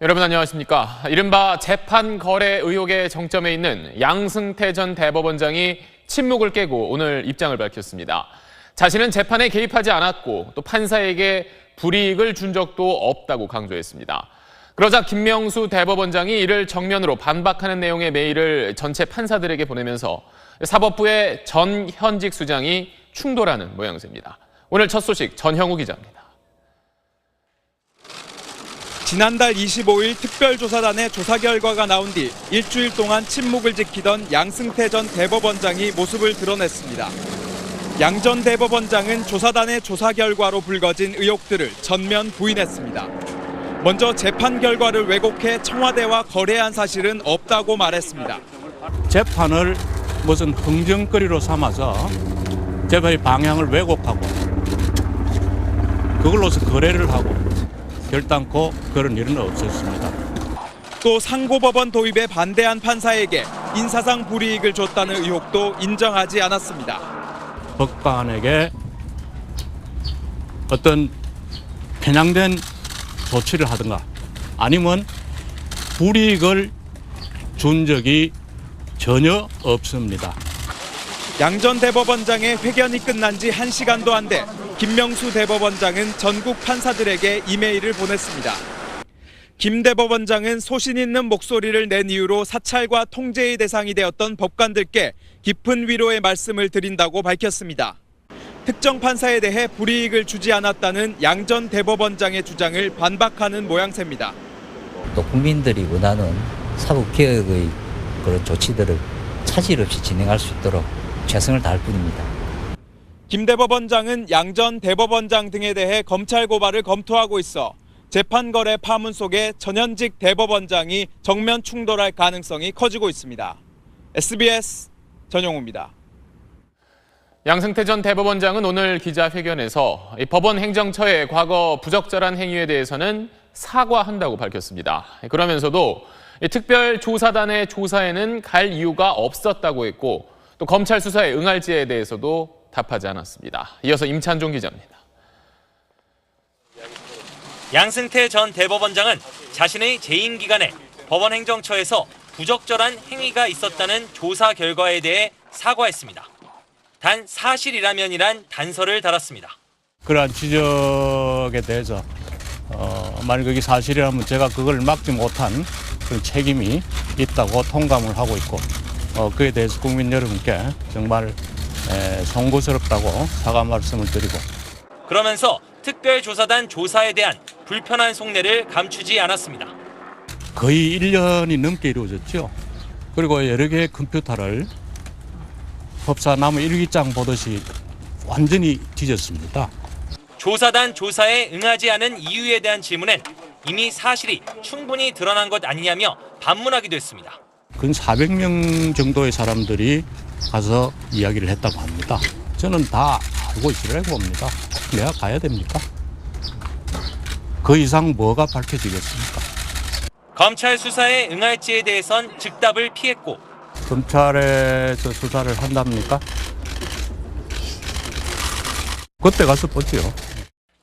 여러분 안녕하십니까. 이른바 재판 거래 의혹의 정점에 있는 양승태 전 대법원장이 침묵을 깨고 오늘 입장을 밝혔습니다. 자신은 재판에 개입하지 않았고 또 판사에게 불이익을 준 적도 없다고 강조했습니다. 그러자 김명수 대법원장이 이를 정면으로 반박하는 내용의 메일을 전체 판사들에게 보내면서 사법부의 전 현직 수장이 충돌하는 모양새입니다. 오늘 첫 소식 전형우 기자입니다. 지난달 25일 특별조사단의 조사 결과가 나온 뒤 일주일 동안 침묵을 지키던 양승태 전 대법원장이 모습을 드러냈습니다. 양 전 대법원장은 조사단의 조사 결과로 불거진 의혹들을 전면 부인했습니다. 먼저 재판 결과를 왜곡해 청와대와 거래한 사실은 없다고 말했습니다. 재판을 무슨 흥정거리로 삼아서 재판의 방향을 왜곡하고 그걸로서 거래를 하고 결단코 그런 일은 없었습니다. 또 상고법원 도입에 반대한 판사에게 인사상 불이익을 줬다는 의혹도 인정하지 않았습니다. 법관에게 어떤 편향된 조치를 하든가 아니면 불이익을 준 적이 전혀 없습니다. 양 전 대법원장의 회견이 끝난 지 1시간도 안 돼 김명수 대법원장은 전국 판사들에게 이메일을 보냈습니다. 김 대법원장은 소신 있는 목소리를 낸 이유로 사찰과 통제의 대상이 되었던 법관들께 깊은 위로의 말씀을 드린다고 밝혔습니다. 특정 판사에 대해 불이익을 주지 않았다는 양 전 대법원장의 주장을 반박하는 모양새입니다. 또 국민들이 원하는 사법개혁의 그런 조치들을 차질 없이 진행할 수 있도록 최선을 다할 뿐입니다. 김 대법원장은 양 전 대법원장 등에 대해 검찰 고발을 검토하고 있어 재판 거래 파문 속에 전현직 대법원장이 정면 충돌할 가능성이 커지고 있습니다. SBS 전용우입니다. 양승태 전 대법원장은 오늘 기자회견에서 법원 행정처의 과거 부적절한 행위에 대해서는 사과한다고 밝혔습니다. 그러면서도 특별조사단의 조사에는 갈 이유가 없었다고 했고 또 검찰 수사에 응할지에 대해서도 답하지 않았습니다. 이어서 임찬종 기자입니다. 양승태 전 대법원장은 자신의 재임 기간에 법원 행정처에서 부적절한 행위가 있었다는 조사 결과에 대해 사과했습니다. 단 사실이라면이란 단서를 달았습니다. 그러한 지적에 대해서 만약 그게 사실이라면 제가 그걸 막지 못한 그런 책임이 있다고 통감을 하고 있고 그에 대해서 국민 여러분께 정말 송구스럽다고 사과 말씀을 드리고 그러면서 특별조사단 조사에 대한 불편한 속내를 감추지 않았습니다. 거의 1년이 넘게 이루어졌죠. 그리고 여러 개의 컴퓨터를 법사 나무 일기장 보듯이 완전히 뒤졌습니다. 조사단 조사에 응하지 않은 이유에 대한 질문엔 이미 사실이 충분히 드러난 것 아니냐며 반문하기도 했습니다. 근 400명 정도의 사람들이 가서 이야기를 했다고 합니다. 저는 다 알고 있으라고 봅니다. 내가 가야 됩니까? 그 이상 뭐가 밝혀지겠습니까? 검찰 수사에 응할지에 대해선 즉답을 피했고 검찰에서 수사를 한답니까? 그때 가서 보죠.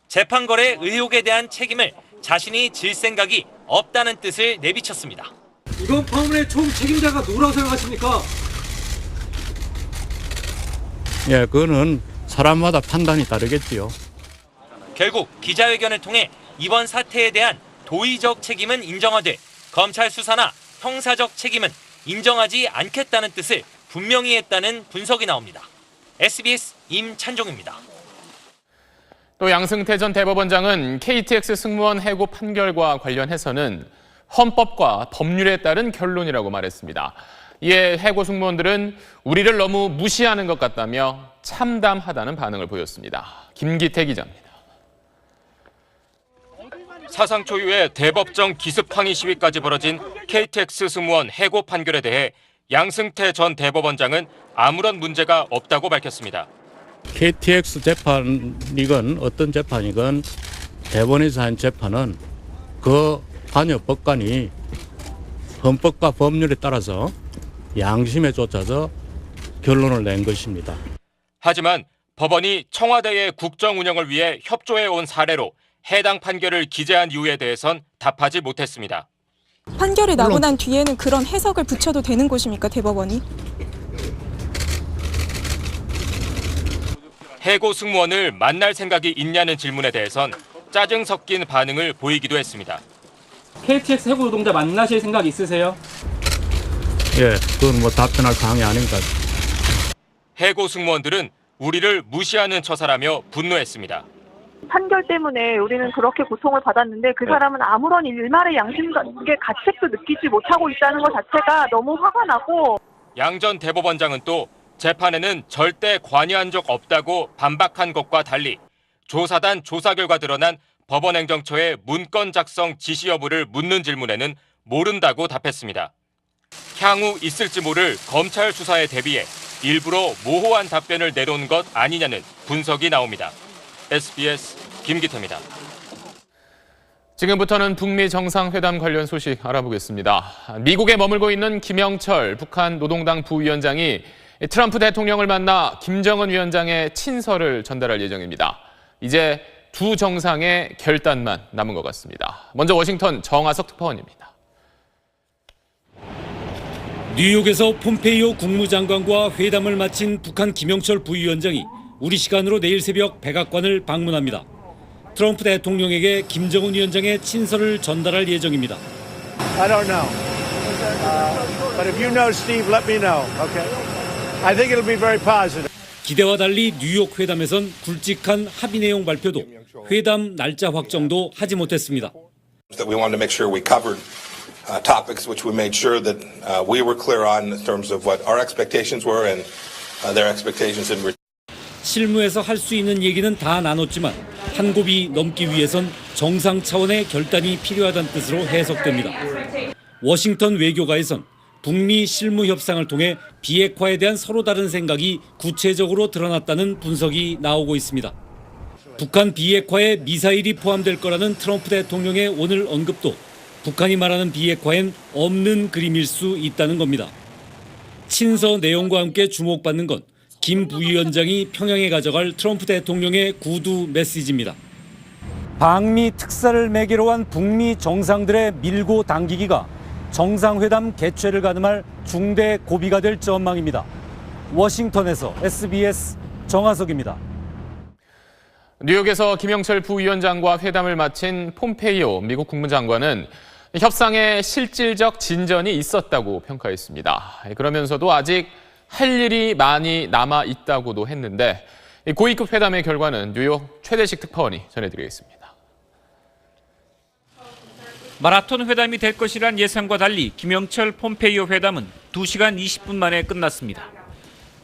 재판 거래 의혹에 대한 책임을 자신이 질 생각이 없다는 뜻을 내비쳤습니다. 이번 파문의 총 책임자가 누구라고 생각하십니까? 예, 그거는 사람마다 판단이 다르겠지요. 결국 기자회견을 통해 이번 사태에 대한 도의적 책임은 인정하되 검찰 수사나 형사적 책임은 인정하지 않겠다는 뜻을 분명히 했다는 분석이 나옵니다. SBS 임찬종입니다. 또 양승태 전 대법원장은 KTX 승무원 해고 판결과 관련해서는 헌법과 법률에 따른 결론이라고 말했습니다. 이에 해고 승무원들은 우리를 너무 무시하는 것 같다며 참담하다는 반응을 보였습니다. 김기태 기자입니다. 사상 초유의 대법정 기습 항의 시위까지 벌어진 KTX 승무원 해고 판결에 대해 양승태 전 대법원장은 아무런 문제가 없다고 밝혔습니다. KTX 재판이건 어떤 재판이건 대법원에서 한 재판은 그 관여 법관이 헌법과 법률에 따라서 양심에 쫓아서 결론을 낸 것입니다. 하지만 법원이 청와대의 국정 운영을 위해 협조해 온 사례로 해당 판결을 기재한 이유에 대해선 답하지 못했습니다. 판결이 나고 난 뒤에는 그런 해석을 붙여도 되는 것입니까, 대법원이? 해고 승무원을 만날 생각이 있냐는 질문에 대해선 짜증 섞인 반응을 보이기도 했습니다. KTX 해고 노동자 만나실 생각 있으세요? 예, 그건 뭐 답변할 사항이 아닌가. 해고 승무원들은 우리를 무시하는 처사라며 분노했습니다. 판결 때문에 우리는 그렇게 고통을 받았는데 그 사람은 아무런 일말의 양심의 가책도 느끼지 못하고 있다는 것 자체가 너무 화가 나고. 양 전 대법원장은 또 재판에는 절대 관여한 적 없다고 반박한 것과 달리 조사단 조사 결과 드러난 법원행정처의 문건 작성 지시 여부를 묻는 질문에는 모른다고 답했습니다. 향후 있을지 모를 검찰 수사에 대비해 일부러 모호한 답변을 내놓은 것 아니냐는 분석이 나옵니다. SBS 김기태입니다. 지금부터는 북미 정상회담 관련 소식 알아보겠습니다. 미국에 머물고 있는 김영철 북한 노동당 부위원장이 트럼프 대통령을 만나 김정은 위원장의 친서를 전달할 예정입니다. 이제 두 정상의 결단만 남은 것 같습니다. 먼저 워싱턴 정하석 특파원입니다. 뉴욕에서 폼페이오 국무장관과 회담을 마친 북한 김영철 부위원장이 우리 시간으로 내일 새벽 백악관을 방문합니다. 트럼프 대통령에게 김정은 위원장의 친서를 전달할 예정입니다. I don't know. But if you know Steve, let me know. Okay. I think it'll be very positive. 기대와 달리 뉴욕 회담에선 굵직한 합의 내용 발표도 회담 날짜 확정도 하지 못했습니다. We wanted to make sure we covered topics which we made sure that we were clear on in terms of what our expectations were and their expectations in return. 실무에서 할 수 있는 얘기는 다 나눴지만 한 곱이 넘기 위해선 정상 차원의 결단이 필요하다는 뜻으로 해석됩니다. 워싱턴 외교가에선 북미 실무 협상을 통해 비핵화에 대한 서로 다른 생각이 구체적으로 드러났다는 분석이 나오고 있습니다. 북한 비핵화에 미사일이 포함될 거라는 트럼프 대통령의 오늘 언급도 북한이 말하는 비핵화엔 없는 그림일 수 있다는 겁니다. 친서 내용과 함께 주목받는 건 김 부위원장이 평양에 가져갈 트럼프 대통령의 구두 메시지입니다. 방미 특사를 매개로 한 북미 정상들의 밀고 당기기가 정상회담 개최를 가늠할 중대 고비가 될 전망입니다. 워싱턴에서 SBS 정하석입니다. 뉴욕에서 김영철 부위원장과 회담을 마친 폼페이오 미국 국무장관은 협상에 실질적 진전이 있었다고 평가했습니다. 그러면서도 아직 할 일이 많이 남아 있다고도 했는데 고위급 회담의 결과는 뉴욕 최대식 특파원이 전해드리겠습니다. 마라톤 회담이 될 것이란 예상과 달리 김영철 폼페이오 회담은 2시간 20분 만에 끝났습니다.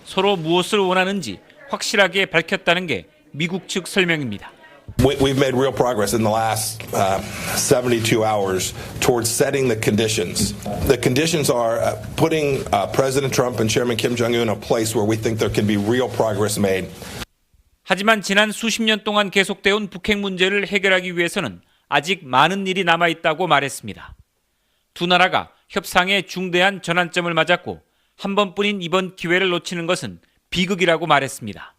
서로 무엇을 원하는지 확실하게 밝혔다는 게 미국 측 설명입니다. We've made real progress in the last 72 hours towards setting the conditions. The conditions are putting President Trump and Chairman Kim Jong-un in a place where we think there can be real progress made. 하지만 지난 수십 년 동안 계속되어 온 북핵 문제를 해결하기 위해서는 아직 많은 일이 남아있다고 말했습니다. 두 나라가 협상에 중대한 전환점을 맞았고 한 번뿐인 이번 기회를 놓치는 것은 비극이라고 말했습니다.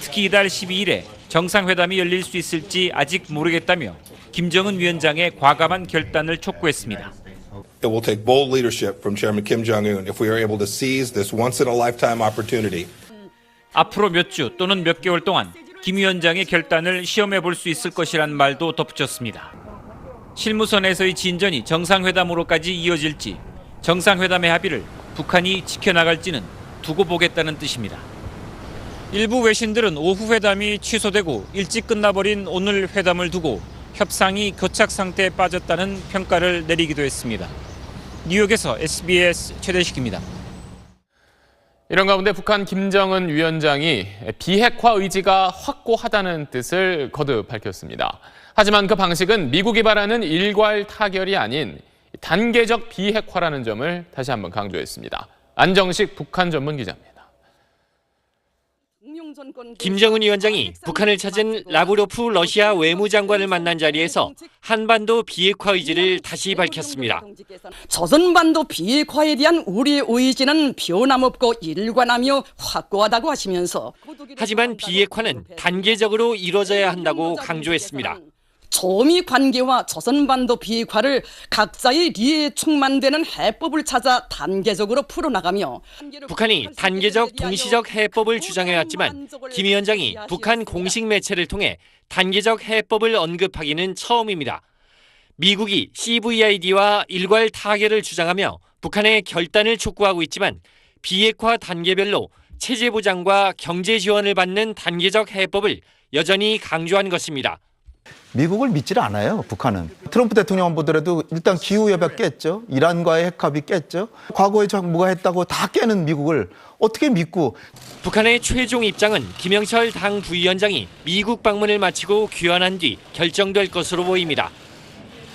특히 이달 12일에 정상회담이 열릴 수 있을지 아직 모르겠다며 김정은 위원장의 과감한 결단을 촉구했습니다. It will take bold leadership from Chairman Kim Jong-un if we are able to seize this once-in-a-lifetime opportunity. 앞으로 몇 주 또는 몇 개월 동안 김 위원장의 결단을 시험해 볼 수 있을 것이란 말도 덧붙였습니다. 실무선에서의 진전이 정상회담으로까지 이어질지 정상회담의 합의를 북한이 지켜나갈지는 두고 보겠다는 뜻입니다. 일부 외신들은 오후 회담이 취소되고 일찍 끝나버린 오늘 회담을 두고 협상이 교착 상태에 빠졌다는 평가를 내리기도 했습니다. 뉴욕에서 SBS 최대식입니다. 이런 가운데 북한 김정은 위원장이 비핵화 의지가 확고하다는 뜻을 거듭 밝혔습니다. 하지만 그 방식은 미국이 바라는 일괄 타결이 아닌 단계적 비핵화라는 점을 다시 한번 강조했습니다. 안정식 북한 전문 기자입니다. 김정은 위원장이 북한을 찾은 라브로프 러시아 외무장관을 만난 자리에서 한반도 비핵화 의지를 다시 밝혔습니다. 조선반도 비핵화에 대한 우리의 의지는 변함없고 일관하며 확고하다고 하시면서 하지만 비핵화는 단계적으로 이루어져야 한다고 강조했습니다. 조미 관계와 조선반도 비핵화를 각자의 리에 충만되는 해법을 찾아 단계적으로 풀어나가며 북한이 단계적 동시적 해법을 주장해왔지만 김 위원장이 북한 공식 매체를 통해 단계적 해법을 언급하기는 처음입니다. 미국이 CVID와 일괄 타결을 주장하며 북한의 결단을 촉구하고 있지만 비핵화 단계별로 체제 보장과 경제 지원을 받는 단계적 해법을 여전히 강조한 것입니다. 미국을 믿질 않아요, 북한은. 트럼프 대통령만 보더라도 일단 기후협약 깼죠. 이란과의 핵합의 깼죠. 과거에 정부가 했다고 다 깨는 미국을 어떻게 믿고. 북한의 최종 입장은 김영철 당 부위원장이 미국 방문을 마치고 귀환한 뒤 결정될 것으로 보입니다.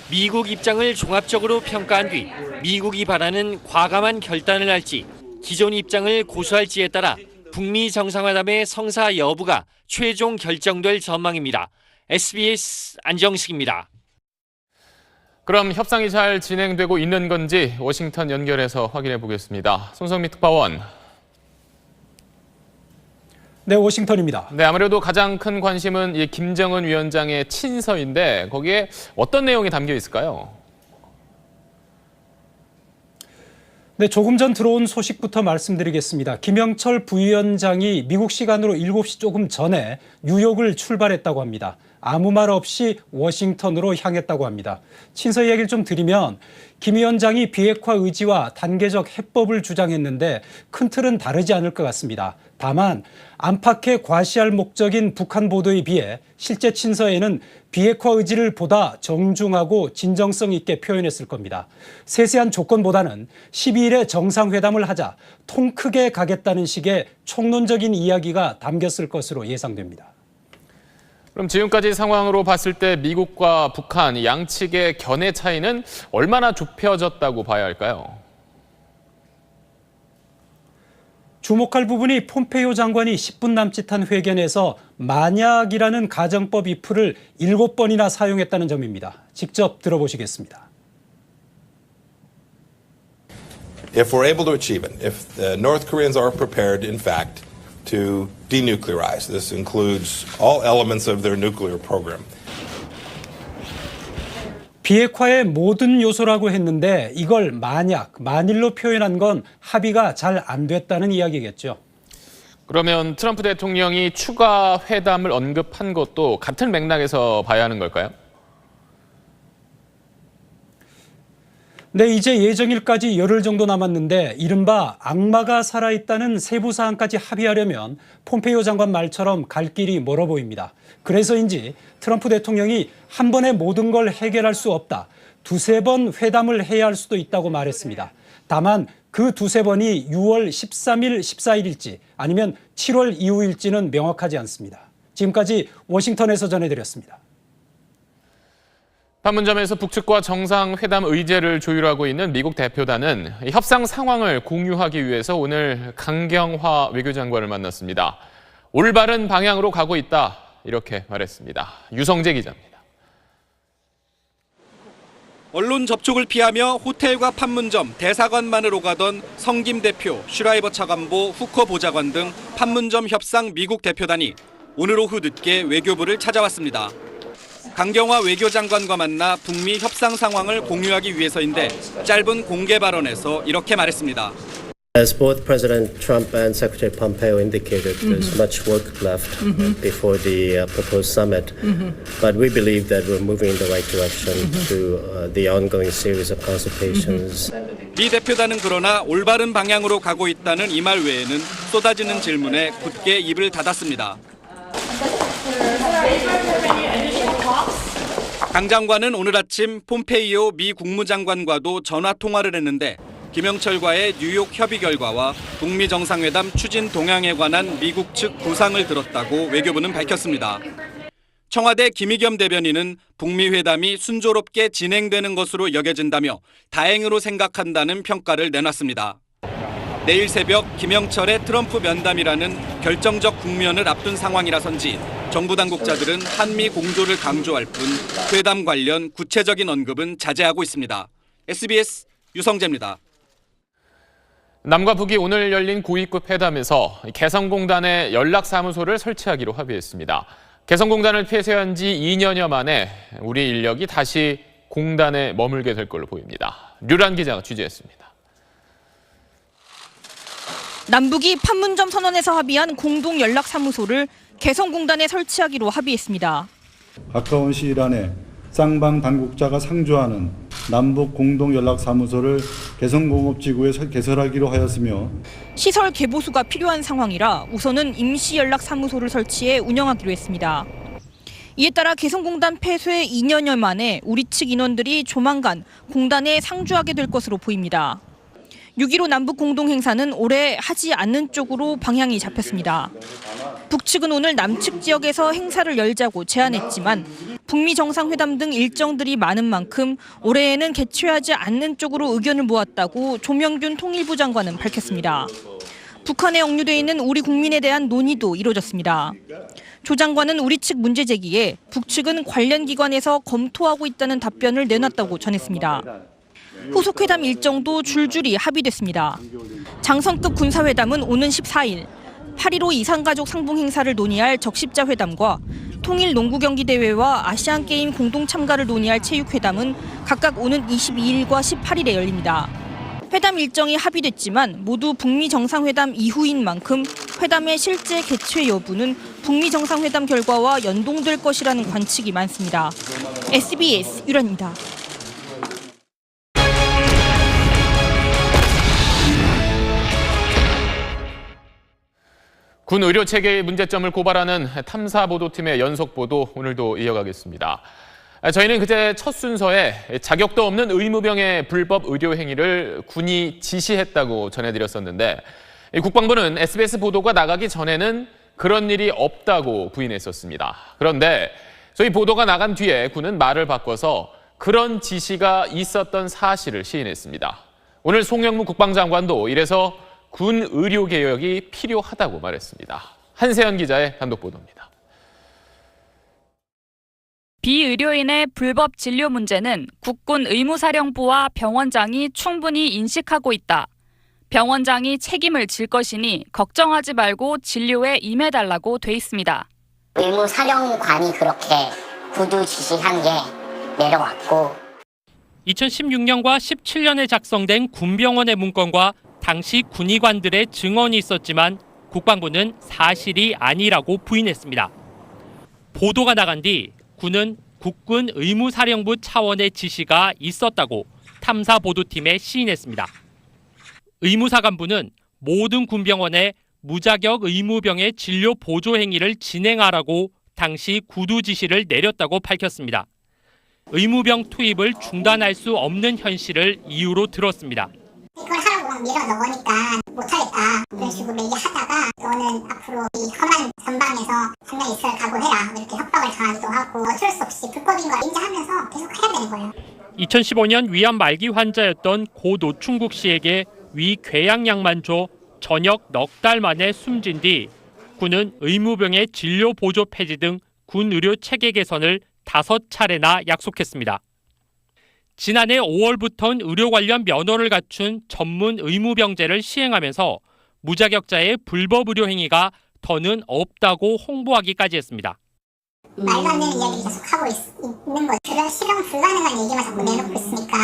미국 입장을 종합적으로 평가한 뒤 미국이 바라는 과감한 결단을 할지 기존 입장을 고수할지에 따라 북미 정상회담의 성사 여부가 최종 결정될 전망입니다. SBS 안정식입니다. 그럼 협상이 잘 진행되고 있는 건지 워싱턴 연결해서 확인해 보겠습니다. 손성미 특파원. 네, 워싱턴입니다. 네, 아무래도 가장 큰 관심은 이 김정은 위원장의 친서인데 거기에 어떤 내용이 담겨 있을까요? 네, 조금 전 들어온 소식부터 말씀드리겠습니다. 김영철 부위원장이 미국 시간으로 7시 조금 전에 뉴욕을 출발했다고 합니다. 아무 말 없이 워싱턴으로 향했다고 합니다. 친서 이야기를 좀 드리면 김 위원장이 비핵화 의지와 단계적 해법을 주장했는데 큰 틀은 다르지 않을 것 같습니다. 다만 안팎에 과시할 목적인 북한 보도에 비해 실제 친서에는 비핵화 의지를 보다 정중하고 진정성 있게 표현했을 겁니다. 세세한 조건보다는 12일에 정상회담을 하자 통 크게 가겠다는 식의 총론적인 이야기가 담겼을 것으로 예상됩니다. 그럼 지금까지 상황으로 봤을 때 미국과 북한 양측의 견해 차이는 얼마나 좁혀졌다고 봐야 할까요? 주목할 부분이 폼페이오 장관이 10분 남짓한 회견에서 만약이라는 가정법 if를 7번이나 사용했다는 점입니다. 직접 들어보시겠습니다. If we're able to achieve it, if the North Koreans are prepared, in fact, to denuclearize, this includes all elements of their nuclear program. 비핵화의 모든 요소라고 했는데 이걸 만일로 표현한 건 합의가 잘 안 됐다는 이야기겠죠. 그러면 트럼프 대통령이 추가 회담을 언급한 것도 같은 맥락에서 봐야 하는 걸까요? 네, 이제 예정일까지 열흘 정도 남았는데 이른바 악마가 살아있다는 세부 사항까지 합의하려면 폼페이오 장관 말처럼 갈 길이 멀어 보입니다. 그래서인지 트럼프 대통령이 한 번에 모든 걸 해결할 수 없다. 두세 번 회담을 해야 할 수도 있다고 말했습니다. 다만 그 두세 번이 6월 13일, 14일일지 아니면 7월 이후일지는 명확하지 않습니다. 지금까지 워싱턴에서 전해드렸습니다. 판문점에서 북측과 정상회담 의제를 조율하고 있는 미국 대표단은 협상 상황을 공유하기 위해서 오늘 강경화 외교장관을 만났습니다. 올바른 방향으로 가고 있다, 이렇게 말했습니다. 유성재 기자입니다. 언론 접촉을 피하며 호텔과 판문점, 대사관만으로 가던 성김 대표, 슈라이버 차관보, 후커 보좌관 등 판문점 협상 미국 대표단이 오늘 오후 늦게 외교부를 찾아왔습니다. 강경화 외교장관과 만나 북미 협상 상황을 공유하기 위해서인데 짧은 공개 발언에서 이렇게 말했습니다. As both President Trump and Secretary Pompeo indicated, there's much work left before the proposed summit, but we believe that we're moving in the right direction through the ongoing series of consultations. 미 대표단은 그러나 올바른 방향으로 가고 있다는 이 말 외에는 쏟아지는 질문에 굳게 입을 닫았습니다. 강 장관은 오늘 아침 폼페이오 미 국무장관과도 전화 통화를 했는데 김영철과의 뉴욕 협의 결과와 북미 정상회담 추진 동향에 관한 미국 측 구상을 들었다고 외교부는 밝혔습니다. 청와대 김의겸 대변인은 북미 회담이 순조롭게 진행되는 것으로 여겨진다며 다행으로 생각한다는 평가를 내놨습니다. 내일 새벽 김영철의 트럼프 면담이라는 결정적 국면을 앞둔 상황이라선지 정부 당국자들은 한미 공조를 강조할 뿐 회담 관련 구체적인 언급은 자제하고 있습니다. SBS 유성재입니다. 남과 북이 오늘 열린 고위급 회담에서 개성공단에 연락사무소를 설치하기로 합의했습니다. 개성공단을 폐쇄한 지 2년여 만에 우리 인력이 다시 공단에 머물게 될 걸로 보입니다. 류란 기자가 취재했습니다. 남북이 판문점 선언에서 합의한 공동연락사무소를 개성공단에 설치하기로 합의했습니다. 가까운 시일 안에 쌍방 당국자가 상주하는 남북 공동연락사무소를 개성공업지구에 개설하기로 하였으며 시설 개보수가 필요한 상황이라 우선은 임시연락사무소를 설치해 운영하기로 했습니다. 이에 따라 개성공단 폐쇄 2년여 만에 우리 측 인원들이 조만간 공단에 상주하게 될 것으로 보입니다. 6.15 남북 공동행사는 올해 하지 않는 쪽으로 방향이 잡혔습니다. 북측은 오늘 남측 지역에서 행사를 열자고 제안했지만 북미 정상회담 등 일정들이 많은 만큼 올해에는 개최하지 않는 쪽으로 의견을 모았다고 조명균 통일부 장관은 밝혔습니다. 북한에 억류돼 있는 우리 국민에 대한 논의도 이뤄졌습니다. 조 장관은 우리 측 문제 제기에 북측은 관련 기관에서 검토하고 있다는 답변을 내놨다고 전했습니다. 후속 회담 일정도 줄줄이 합의됐습니다. 장성급 군사회담은 오는 14일, 8.15 이산가족 상봉 행사를 논의할 적십자 회담과 통일 농구 경기 대회와 아시안 게임 공동 참가를 논의할 체육회담은 각각 오는 22일과 18일에 열립니다. 회담 일정이 합의됐지만 모두 북미 정상회담 이후인 만큼 회담의 실제 개최 여부는 북미 정상회담 결과와 연동될 것이라는 관측이 많습니다. SBS 유란입니다. 군 의료 체계의 문제점을 고발하는 탐사보도팀의 연속보도 오늘도 이어가겠습니다. 저희는 그제 첫 순서에 자격도 없는 의무병의 불법 의료 행위를 군이 지시했다고 전해드렸었는데 국방부는 SBS 보도가 나가기 전에는 그런 일이 없다고 부인했었습니다. 그런데 저희 보도가 나간 뒤에 군은 말을 바꿔서 그런 지시가 있었던 사실을 시인했습니다. 오늘 송영무 국방장관도 이래서 군 의료 개혁이 필요하다고 말했습니다. 한세연 기자의 단독 보도입니다. 비의료인의 불법 진료 문제는 국군 의무사령부와 병원장이 충분히 인식하고 있다. 병원장이 책임을 질 것이니 걱정하지 말고 진료에 임해달라고 돼 있습니다. 의무사령관이 그렇게 구두 지시한 게 내려왔고 2016년과 17년에 작성된 군병원의 문건과 당시 군의관들의 증언이 있었지만 국방부는 사실이 아니라고 부인했습니다. 보도가 나간 뒤 군은 국군 의무사령부 차원의 지시가 있었다고 탐사보도팀에 시인했습니다. 의무사관부는 모든 군병원에 무자격 의무병의 진료 보조 행위를 진행하라고 당시 구두 지시를 내렸다고 밝혔습니다. 의무병 투입을 중단할 수 없는 현실을 이유로 들었습니다. 이걸 하라고 밀어 넣으니까 못하겠다 이런 식으로 얘기하다가 너는 앞으로 이 험한 전방에서 3년 있을 각오해라 이렇게 협박을 당하기도 하고 어쩔 수 없이 불법인 걸 인지하면서 계속 해야 되는 거예요. 2015년 위암 말기 환자였던 고 노충국 씨에게 위 궤양약만 줘 전역 넉 달 만에 숨진 뒤 군은 의무병의 진료 보조 폐지 등 군 의료 체계 개선을 5차례나 약속했습니다. 지난해 5월부터는 의료 관련 면허를 갖춘 전문 의무병제를 시행하면서 무자격자의 불법 의료 행위가 더는 없다고 홍보하기까지 했습니다. 말도 안 되는 이야기를 계속 하고 있는 거죠. 그런 실현 불가능한 얘기만 자꾸 내놓고 있으니까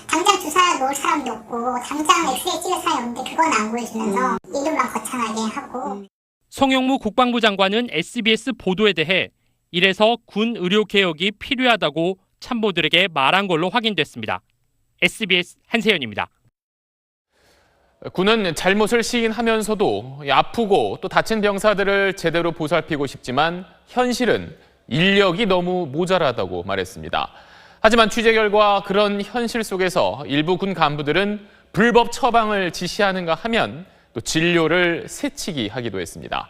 당장 주사 놓을 사람도 없고 당장 엑스레이 찍을 사람이 없는데 그건 안 보여주면서 이름만 거창하게 하고. 송영무 국방부 장관은 SBS 보도에 대해 이래서 군 의료 개혁이 필요하다고 참모들에게 말한 걸로 확인됐습니다. SBS 한세연입니다. 군은 잘못을 시인하면서도 아프고 또 다친 병사들을 제대로 보살피고 싶지만 현실은 인력이 너무 모자라다고 말했습니다. 하지만 취재 결과 그런 현실 속에서 일부 군 간부들은 불법 처방을 지시하는가 하면 또 진료를 새치기 하기도 했습니다.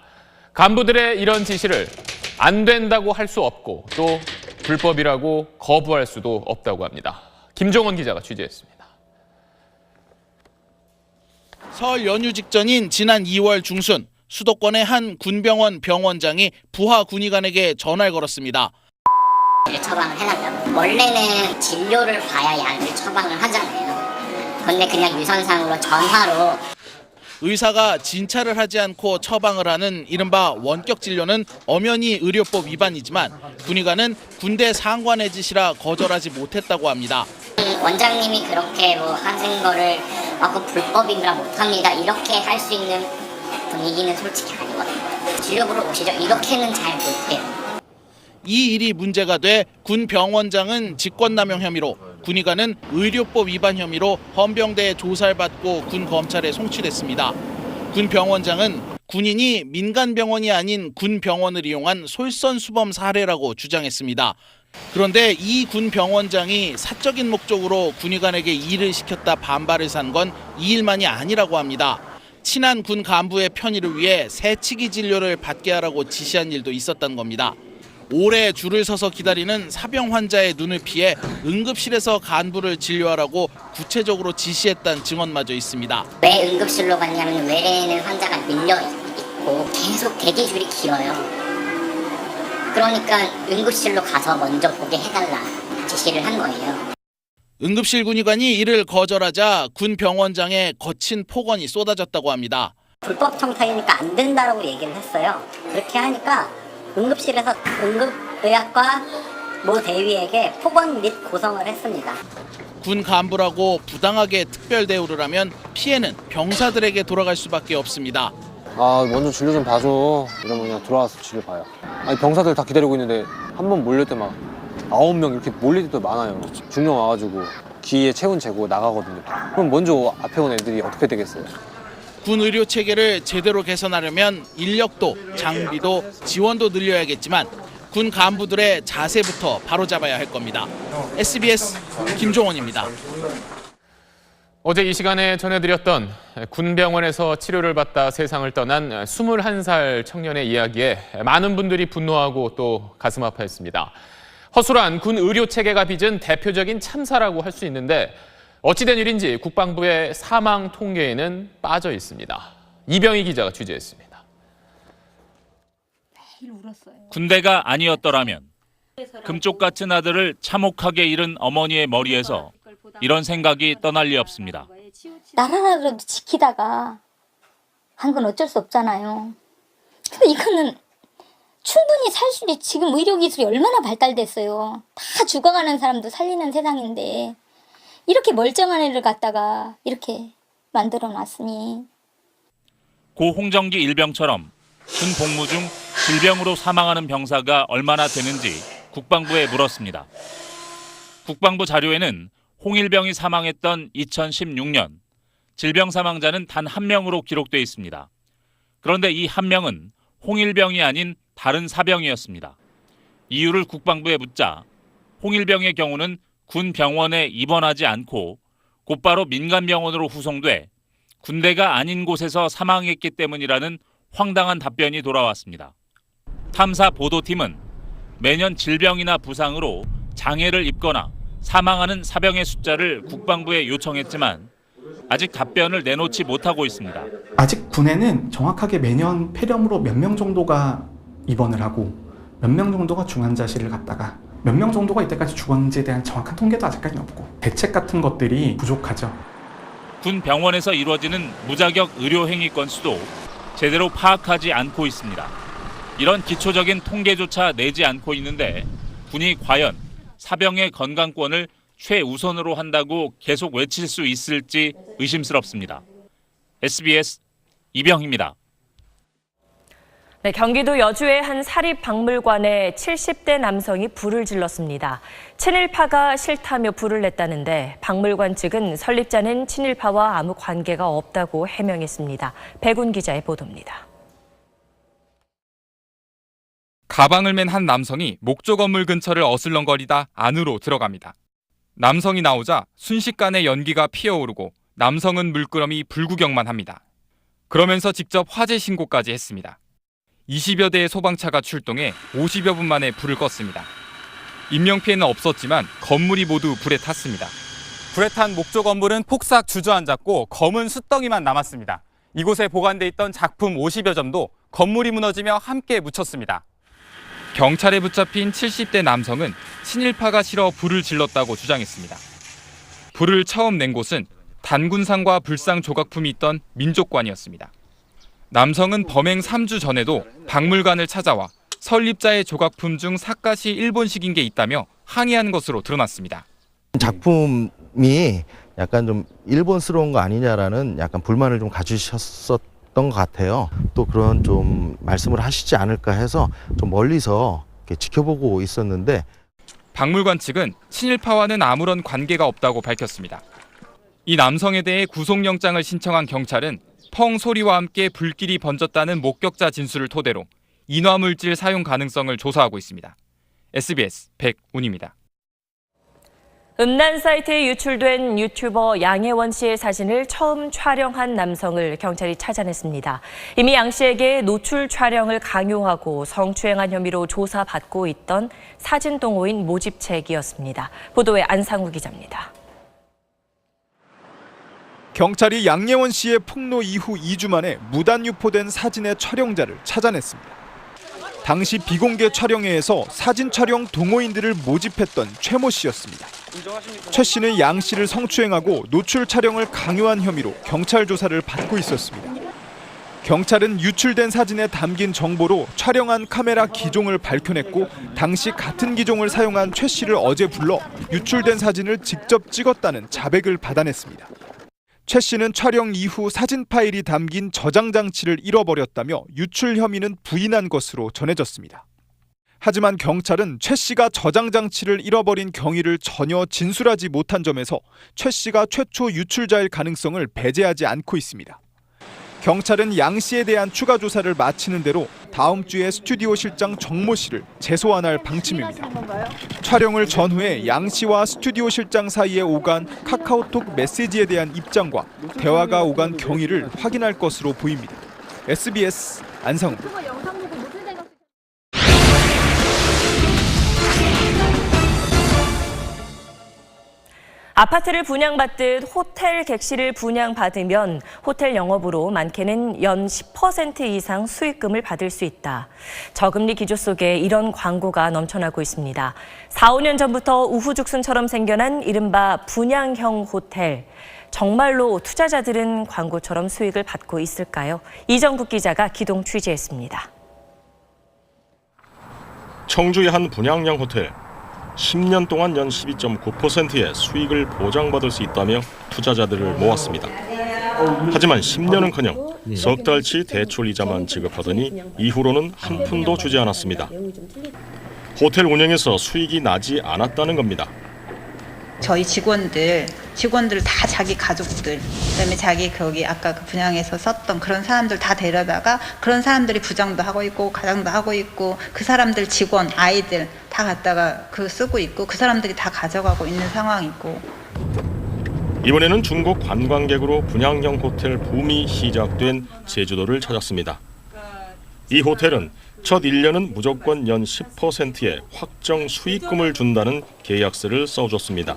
간부들의 이런 지시를 안 된다고 할 수 없고 또 불법이라고 거부할 수도 없다고 합니다. 김종원 기자가 취재했습니다. 설 연휴 직전인 지난 2월 중순 수도권의 한 군병원 병원장이 부하 군의관에게 전화를 걸었습니다. 처방을 해놨다고. 원래는 진료를 봐야 약을 처방을 하잖아요. 그런데 그냥 유선상으로 전화로. 의사가 진찰을 하지 않고 처방을 하는 이른바 원격 진료는 엄연히 의료법 위반이지만 군의관은 군대 상관의 짓이라 거절하지 못했다고 합니다. 원장님이 그렇게 하신 거를 그 불법인가 못합니다. 이렇게 할 수 있는 분위기는 솔직히 아니거든요. 진료보러 오시죠. 이렇게는 잘 못해요. 이 일이 문제가 돼 군 병원장은 직권남용 혐의로, 군의관은 의료법 위반 혐의로 헌병대에 조사를 받고 군 검찰에 송치됐습니다. 군 병원장은 군인이 민간 병원이 아닌 군 병원을 이용한 솔선수범 사례라고 주장했습니다. 그런데 이 군 병원장이 사적인 목적으로 군의관에게 일을 시켰다 반발을 산 건 이 일만이 아니라고 합니다. 친한 군 간부의 편의를 위해 새치기 진료를 받게 하라고 지시한 일도 있었던 겁니다. 오래 줄을 서서 기다리는 사병 환자의 눈을 피해 응급실에서 간부를 진료하라고 구체적으로 지시했다는 증언마저 있습니다. 왜 응급실로 갔냐면 외래에는 환자가 밀려 있고 계속 대기줄이 길어요. 그러니까 응급실로 가서 먼저 보게 해달라 지시를 한 거예요. 응급실 군의관이 이를 거절하자 군 병원장의 거친 폭언이 쏟아졌다고 합니다. 불법 청탁이니까 안 된다라고 얘기를 했어요. 그렇게 하니까 응급실에서 응급의학과 모 대위에게 폭언 및 고성을 했습니다. 군 간부라고 부당하게 특별 대우를 하면 피해는 병사들에게 돌아갈 수밖에 없습니다. 먼저 진료 좀 봐줘. 이러면 그냥 들어와서 진료 봐요. 병사들 다 기다리고 있는데 한 번 몰릴 때 막 9명 이렇게 몰릴 때도 많아요. 중령 와가지고 기에 체온 재고 나가거든요. 그럼 먼저 앞에 온 애들이 어떻게 되겠어요? 군 의료 체계를 제대로 개선하려면 인력도, 장비도, 지원도 늘려야겠지만 군 간부들의 자세부터 바로잡아야 할 겁니다. SBS 김종원입니다. 어제 이 시간에 전해드렸던 군병원에서 치료를 받다 세상을 떠난 21살 청년의 이야기에 많은 분들이 분노하고 또 가슴 아파했습니다. 허술한 군 의료 체계가 빚은 대표적인 참사라고 할 수 있는데 어찌된 일인지 국방부의 사망 통계에는 빠져 있습니다. 이병희 기자가 취재했습니다. 군대가 아니었더라면 금쪽 같은 아들을 참혹하게 잃은 어머니의 머리에서 이런 생각이 떠날 리 없습니다. 나라라도 지키다가 한 건 어쩔 수 없잖아요. 근데 이거는 충분히 살 수 있는 지금 의료기술이 얼마나 발달됐어요. 다 죽어가는 사람도 살리는 세상인데 이렇게 멀쩡한 애를 갖다가 이렇게 만들어놨으니. 고 홍정기 일병처럼 군 복무 중 질병으로 사망하는 병사가 얼마나 되는지 국방부에 물었습니다. 국방부 자료에는 홍일병이 사망했던 2016년 질병 사망자는 단 1명으로 기록돼 있습니다. 그런데 이 1명은 홍일병이 아닌 다른 사병이었습니다. 이유를 국방부에 묻자 홍일병의 경우는 군 병원에 입원하지 않고 곧바로 민간 병원으로 후송돼 군대가 아닌 곳에서 사망했기 때문이라는 황당한 답변이 돌아왔습니다. 탐사 보도팀은 매년 질병이나 부상으로 장애를 입거나 사망하는 사병의 숫자를 국방부에 요청했지만 아직 답변을 내놓지 못하고 있습니다. 아직 군에는 정확하게 매년 폐렴으로 몇 명 정도가 입원을 하고 몇 명 정도가 중환자실을 갔다가 몇 명 정도가 이때까지 죽었는지에 대한 정확한 통계도 아직까지는 없고 대책 같은 것들이 부족하죠. 군 병원에서 이루어지는 무자격 의료 행위 건수도 제대로 파악하지 않고 있습니다. 이런 기초적인 통계조차 내지 않고 있는데 군이 과연 사병의 건강권을 최우선으로 한다고 계속 외칠 수 있을지 의심스럽습니다. SBS 이병희입니다. 네, 경기도 여주의 한 사립박물관에 70대 남성이 불을 질렀습니다. 친일파가 싫다며 불을 냈다는데 박물관 측은 설립자는 친일파와 아무 관계가 없다고 해명했습니다. 백운 기자의 보도입니다. 가방을 맨 한 남성이 목조 건물 근처를 어슬렁거리다 안으로 들어갑니다. 남성이 나오자 순식간에 연기가 피어오르고 남성은 물끄러미 불구경만 합니다. 그러면서 직접 화재 신고까지 했습니다. 20여 대의 소방차가 출동해 50여 분 만에 불을 껐습니다. 인명피해는 없었지만 건물이 모두 불에 탔습니다. 불에 탄 목조 건물은 폭삭 주저앉았고 검은 숯덩이만 남았습니다. 이곳에 보관돼 있던 작품 50여 점도 건물이 무너지며 함께 묻혔습니다. 경찰에 붙잡힌 70대 남성은 친일파가 싫어 불을 질렀다고 주장했습니다. 불을 처음 낸 곳은 단군상과 불상 조각품이 있던 민족관이었습니다. 남성은 범행 3주 전에도 박물관을 찾아와 설립자의 조각품 중 사갓이 일본식인 게 있다며 항의한 것으로 드러났습니다. 작품이 약간 좀 일본스러운 거 아니냐라는 약간 불만을 좀 가지셨었던 것 같아요. 또 그런 좀 말씀을 하시지 않을까 해서 좀 멀리서 이렇게 지켜보고 있었는데 박물관 측은 친일파와는 아무런 관계가 없다고 밝혔습니다. 이 남성에 대해 구속영장을 신청한 경찰은 펑 소리와 함께 불길이 번졌다는 목격자 진술을 토대로 인화물질 사용 가능성을 조사하고 있습니다. SBS 백운입니다. 음란 사이트에 유출된 유튜버 양혜원 씨의 사진을 처음 촬영한 남성을 경찰이 찾아냈습니다. 이미 양 씨에게 노출 촬영을 강요하고 성추행한 혐의로 조사받고 있던 사진 동호인 모집책이었습니다. 보도에 안상우 기자입니다. 경찰이 양예원 씨의 폭로 이후 2주 만에 무단 유포된 사진의 촬영자를 찾아냈습니다. 당시 비공개 촬영회에서 사진 촬영 동호인들을 모집했던 최모 씨였습니다. 최 씨는 양 씨를 성추행하고 노출 촬영을 강요한 혐의로 경찰 조사를 받고 있었습니다. 경찰은 유출된 사진에 담긴 정보로 촬영한 카메라 기종을 밝혀냈고 당시 같은 기종을 사용한 최 씨를 어제 불러 유출된 사진을 직접 찍었다는 자백을 받아냈습니다. 최 씨는 촬영 이후 사진 파일이 담긴 저장 장치를 잃어버렸다며 유출 혐의는 부인한 것으로 전해졌습니다. 하지만 경찰은 최 씨가 저장 장치를 잃어버린 경위를 전혀 진술하지 못한 점에서 최 씨가 최초 유출자일 가능성을 배제하지 않고 있습니다. 경찰은 양 씨에 대한 추가 조사를 마치는 대로 다음 주에 스튜디오 실장 정모 씨를 재소환할 방침입니다. 촬영을 전후해 양 씨와 스튜디오 실장 사이에 오간 카카오톡 메시지에 대한 입장과 대화가 오간 경위를 확인할 것으로 보입니다. SBS 안상우입니다. 아파트를 분양받듯 호텔 객실을 분양받으면 호텔 영업으로 많게는 연 10% 이상 수익금을 받을 수 있다. 저금리 기조 속에 이런 광고가 넘쳐나고 있습니다. 4, 5년 전부터 우후죽순처럼 생겨난 이른바 분양형 호텔. 정말로 투자자들은 광고처럼 수익을 받고 있을까요? 이정국 기자가 기동 취재했습니다. 청주의 한 분양형 호텔. 10년 동안 연 12.9%의 수익을 보장받을 수 있다며 투자자들을 모았습니다. 하지만 10년은커녕 석 달치 대출 이자만 지급하더니 이후로는 한 푼도 주지 않았습니다. 호텔 운영에서 수익이 나지 않았다는 겁니다. 저희 직원들 다 자기 가족들, 그다음에 자기 거기 아까 그 분양에서 썼던 그런 사람들 다 데려다가 그런 사람들이 부장도 하고 있고 가장도 하고 있고 그 사람들 직원, 아이들 다 갖다가 그 쓰고 있고 그 사람들이 다 가져가고 있는 상황이고. 이번에는 중국 관광객으로 분양형 호텔 붐이 시작된 제주도를 찾았습니다. 이 호텔은 첫 1년은 무조건 연 10%의 확정 수익금을 준다는 계약서를 써줬습니다.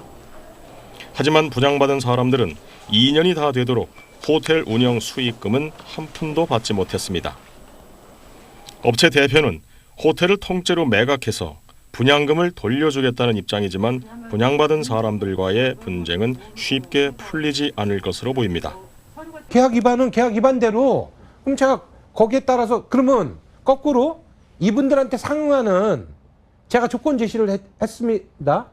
하지만 분양받은 사람들은 2년이 다 되도록 호텔 운영 수익금은 한 푼도 받지 못했습니다. 업체 대표는 호텔을 통째로 매각해서 분양금을 돌려주겠다는 입장이지만 분양받은 사람들과의 분쟁은 쉽게 풀리지 않을 것으로 보입니다. 계약 위반은 계약 위반대로, 그럼 제가 거기에 따라서 그러면 거꾸로 이분들한테 상응하는 제가 조건 제시를 했습니다.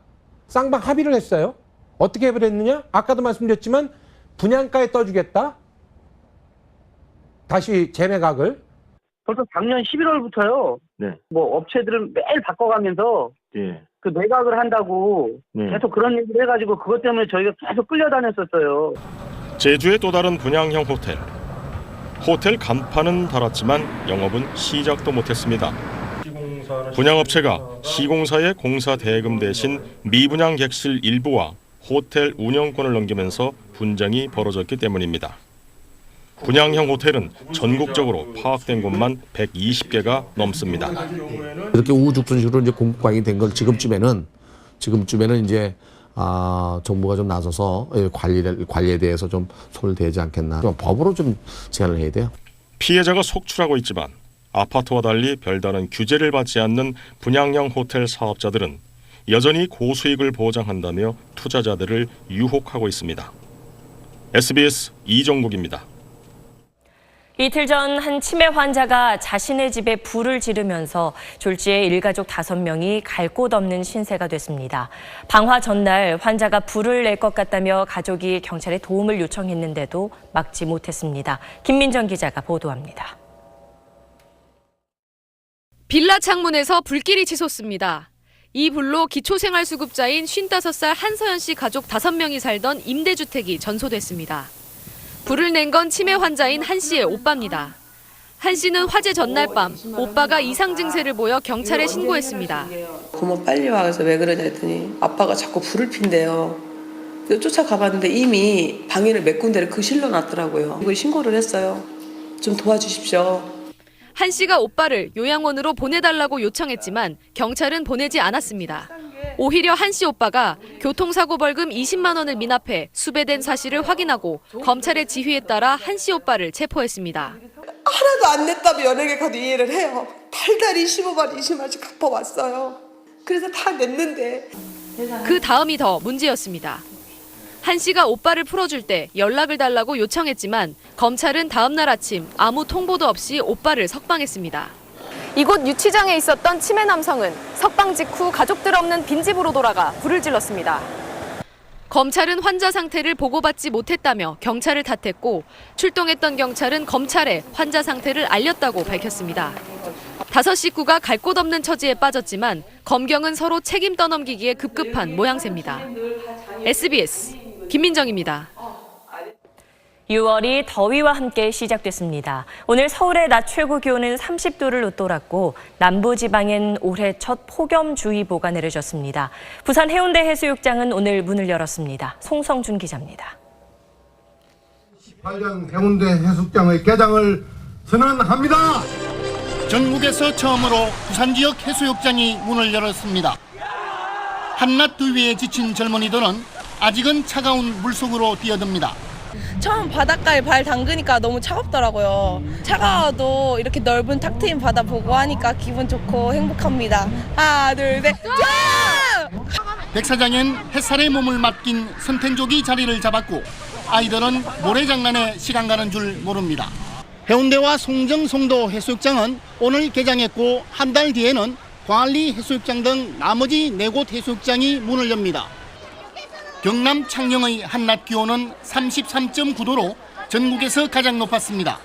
쌍방 합의를 했어요. 어떻게 해버렸느냐? 아까도 말씀드렸지만 분양가에 떠주겠다. 다시 재매각을. 벌써 작년 11월부터요. 네. 뭐 업체들은 매일 바꿔가면서 그 매각을 한다고 계속 그런 얘기를 해가지고 그것 때문에 저희가 계속 끌려다녔었어요. 제주의 또 다른 분양형 호텔. 호텔 간판은 달았지만 영업은 시작도 못했습니다. 분양업체가 시공사의 공사 대금 대신 미분양 객실 일부와 호텔 운영권을 넘기면서 분쟁이 벌어졌기 때문입니다. 분양형 호텔은 전국적으로 파악된 곳만 120개가 넘습니다. 이렇게 우후죽순식으로 이제 공급광이 된 걸 지금쯤에는 이제 정부가 좀 나서서 관리에 대해서 좀 손을 대지 않겠나. 법으로 좀 제한을 해야 돼요. 피해자가 속출하고 있지만 아파트와 달리 별다른 규제를 받지 않는 분양형 호텔 사업자들은 여전히 고수익을 보장한다며 투자자들을 유혹하고 있습니다. SBS 이정국입니다. 이틀 전 한 치매 환자가 자신의 집에 불을 지르면서 졸지에 일가족 5명이 갈 곳 없는 신세가 됐습니다. 방화 전날 환자가 불을 낼 것 같다며 가족이 경찰에 도움을 요청했는데도 막지 못했습니다. 김민정 기자가 보도합니다. 빌라 창문에서 불길이 치솟습니다. 이 불로 기초생활수급자인 55살 한서연 씨 가족 5명이 살던 임대주택이 전소됐습니다. 불을 낸 건 치매 환자인 한 씨의 오빠입니다. 한 씨는 화재 전날 밤 오빠가 이상 증세를 보여 경찰에 신고했습니다. 고모 빨리 와. 그래서 왜 그러냐 했더니 아빠가 자꾸 불을 핀대요. 그래서 쫓아가봤는데 이미 방해를 몇 군데를 실러 놨더라고요. 이걸 신고를 했어요. 좀 도와주십시오. 한 씨가 오빠를 요양원으로 보내달라고 요청했지만 경찰은 보내지 않았습니다. 오히려 한 씨 오빠가 교통사고 벌금 20만 원을 미납해 수배된 사실을 확인하고 검찰의 지휘에 따라 한 씨 오빠를 체포했습니다. 하나도 안 냈다면 연예계 가도 이해를 해요. 달달이 15만 20만씩 갚아왔어요. 그래서 다 냈는데. 그 다음이 더 문제였습니다. 한 씨가 오빠를 풀어줄 때 연락을 달라고 요청했지만 검찰은 다음 날 아침 아무 통보도 없이 오빠를 석방했습니다. 이곳 유치장에 있었던 치매 남성은 석방 직후 가족들 없는 빈집으로 돌아가 불을 질렀습니다. 검찰은 환자 상태를 보고받지 못했다며 경찰을 탓했고 출동했던 경찰은 검찰에 환자 상태를 알렸다고 밝혔습니다. 5 식구가 갈 곳 없는 처지에 빠졌지만 검경은 서로 책임 떠넘기기에 급급한 모양새입니다. SBS 김민정입니다. 6월이 더위와 함께 시작됐습니다. 오늘 서울의 낮 최고 기온은 30도를 웃돌았고 남부지방엔 올해 첫 폭염주의보가 내려졌습니다. 부산 해운대 해수욕장은 오늘 문을 열었습니다. 송성준 기자입니다. 18년 해운대 해수욕장의 개장을 선언합니다. 전국에서 처음으로 부산 지역 해수욕장이 문을 열었습니다. 한낮 더위에 지친 젊은이들은 아직은 차가운 물속으로 뛰어듭니다. 처음 바닷가에 발 담그니까 너무 차갑더라고요. 차가워도 이렇게 넓은 탁 트인 바다 보고 하니까 기분 좋고 행복합니다. 하나, 둘, 셋. 백사장엔 햇살에 몸을 맡긴 선텐족이 자리를 잡았고 아이들은 모래장난에 시간 가는 줄 모릅니다. 해운대와 송정, 송도 해수욕장은 오늘 개장했고 한 달 뒤에는 광안리 해수욕장 등 나머지 4곳 해수욕장이 문을 엽니다. 경남 창녕의 한낮 기온은 33.9도로 전국에서 가장 높았습니다.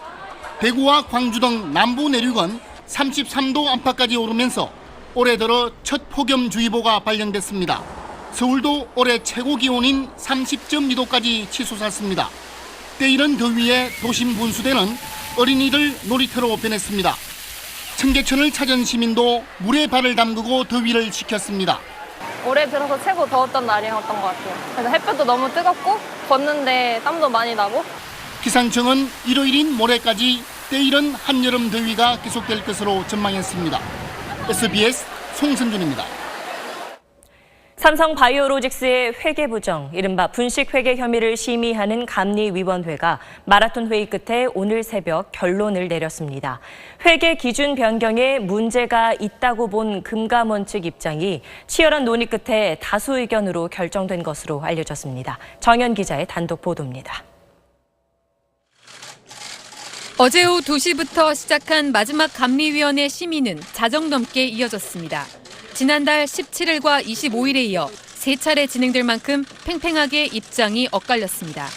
대구와 광주 등 남부 내륙은 33도 안팎까지 오르면서 올해 들어 첫 폭염주의보가 발령됐습니다. 서울도 올해 최고 기온인 30.2도까지 치솟았습니다. 때이른 더위에 도심 분수대는 어린이들 놀이터로 변했습니다. 청계천을 찾은 시민도 물에 발을 담그고 더위를 식혔습니다. 올해 들어서 최고 더웠던 날이었던 것 같아요. 그래서 햇볕도 너무 뜨겁고 걷는데 땀도 많이 나고. 기상청은 일요일인 모레까지 때이른 한여름 더위가 계속될 것으로 전망했습니다. SBS 송선준입니다. 삼성 바이오로직스의 회계 부정, 이른바 분식 회계 혐의를 심의하는 감리위원회가 마라톤 회의 끝에 오늘 새벽 결론을 내렸습니다. 회계 기준 변경에 문제가 있다고 본 금감원 측 입장이 치열한 논의 끝에 다수 의견으로 결정된 것으로 알려졌습니다. 정현 기자의 단독 보도입니다. 어제 오후 2시부터 시작한 마지막 감리위원회 심의는 자정 넘게 이어졌습니다. 지난달 17일과 25일에 이어 3차례 진행될 만큼 팽팽하게 입장이 엇갈렸습니다.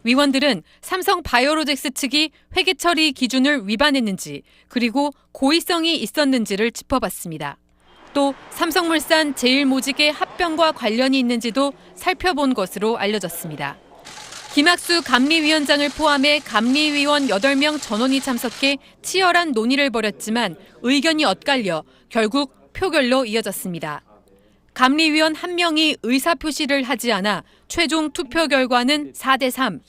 위원들은 삼성 바이오로직스 측이 회계 처리 기준을 위반했는지 그리고 고의성이 있었는지를 짚어봤습니다. 또 삼성물산 제일모직의 합병과 관련이 있는지도 살펴본 것으로 알려졌습니다. 김학수 감리위원장을 포함해 감리위원 8명 전원이 참석해 치열한 논의를 벌였지만 의견이 엇갈려 결국 표결로 이어졌습니다. 감리위원 1명이 의사표시를 하지 않아 최종 투표 결과는 4대3.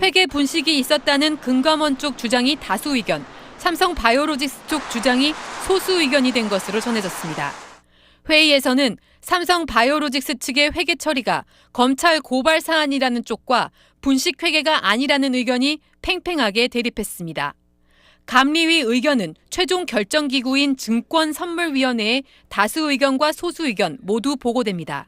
회계 분식이 있었다는 금감원 쪽 주장이 다수 의견, 삼성 바이오로직스 쪽 주장이 소수 의견이 된 것으로 전해졌습니다. 회의에서는 삼성 바이오로직스 측의 회계 처리가 검찰 고발 사안이라는 쪽과 분식 회계가 아니라는 의견이 팽팽하게 대립했습니다. 감리위 의견은 최종 결정기구인 증권선물위원회에 다수 의견과 소수 의견 모두 보고됩니다.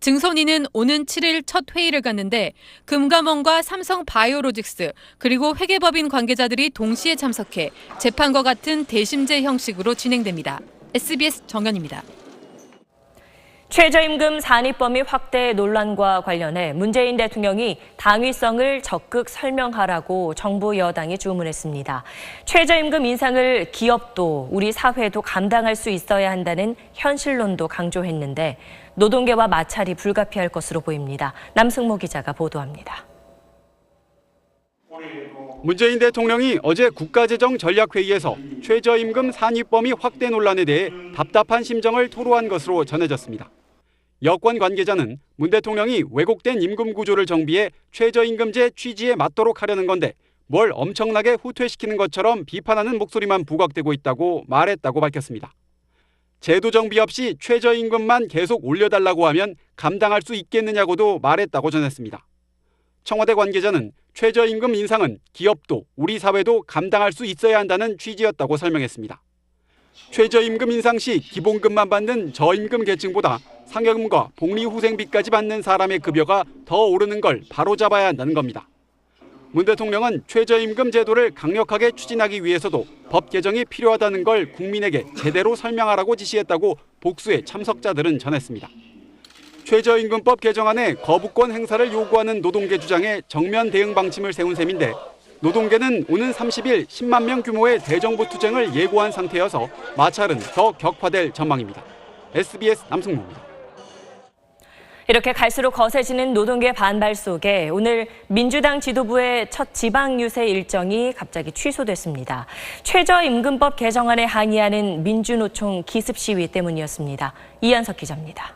증손이는 오는 7일 첫 회의를 갖는데 금감원과 삼성바이오로직스 그리고 회계법인 관계자들이 동시에 참석해 재판과 같은 대심제 형식으로 진행됩니다. SBS 정연입니다. 최저임금 산입범위 확대 논란과 관련해 문재인 대통령이 당위성을 적극 설명하라고 정부 여당이 주문했습니다. 최저임금 인상을 기업도 우리 사회도 감당할 수 있어야 한다는 현실론도 강조했는데 노동계와 마찰이 불가피할 것으로 보입니다. 남승모 기자가 보도합니다. 문재인 대통령이 어제 국가재정전략회의에서 최저임금 산입범위 확대 논란에 대해 답답한 심정을 토로한 것으로 전해졌습니다. 여권 관계자는 문 대통령이 왜곡된 임금 구조를 정비해 최저임금제 취지에 맞도록 하려는 건데 뭘 엄청나게 후퇴시키는 것처럼 비판하는 목소리만 부각되고 있다고 말했다고 밝혔습니다. 제도 정비 없이 최저임금만 계속 올려달라고 하면 감당할 수 있겠느냐고도 말했다고 전했습니다. 청와대 관계자는 최저임금 인상은 기업도 우리 사회도 감당할 수 있어야 한다는 취지였다고 설명했습니다. 최저임금 인상 시 기본급만 받는 저임금 계층보다 상여금과 복리후생비까지 받는 사람의 급여가 더 오르는 걸 바로잡아야 한다는 겁니다. 문 대통령은 최저임금 제도를 강력하게 추진하기 위해서도 법 개정이 필요하다는 걸 국민에게 제대로 설명하라고 지시했다고 복수의 참석자들은 전했습니다. 최저임금법 개정안에 거부권 행사를 요구하는 노동계 주장에 정면 대응 방침을 세운 셈인데 노동계는 오는 30일 10만 명 규모의 대정부 투쟁을 예고한 상태여서 마찰은 더 격화될 전망입니다. SBS 남승모입니다. 이렇게 갈수록 거세지는 노동계 반발 속에 오늘 민주당 지도부의 첫 지방 유세 일정이 갑자기 취소됐습니다. 최저임금법 개정안에 항의하는 민주노총 기습 시위 때문이었습니다. 이한석 기자입니다.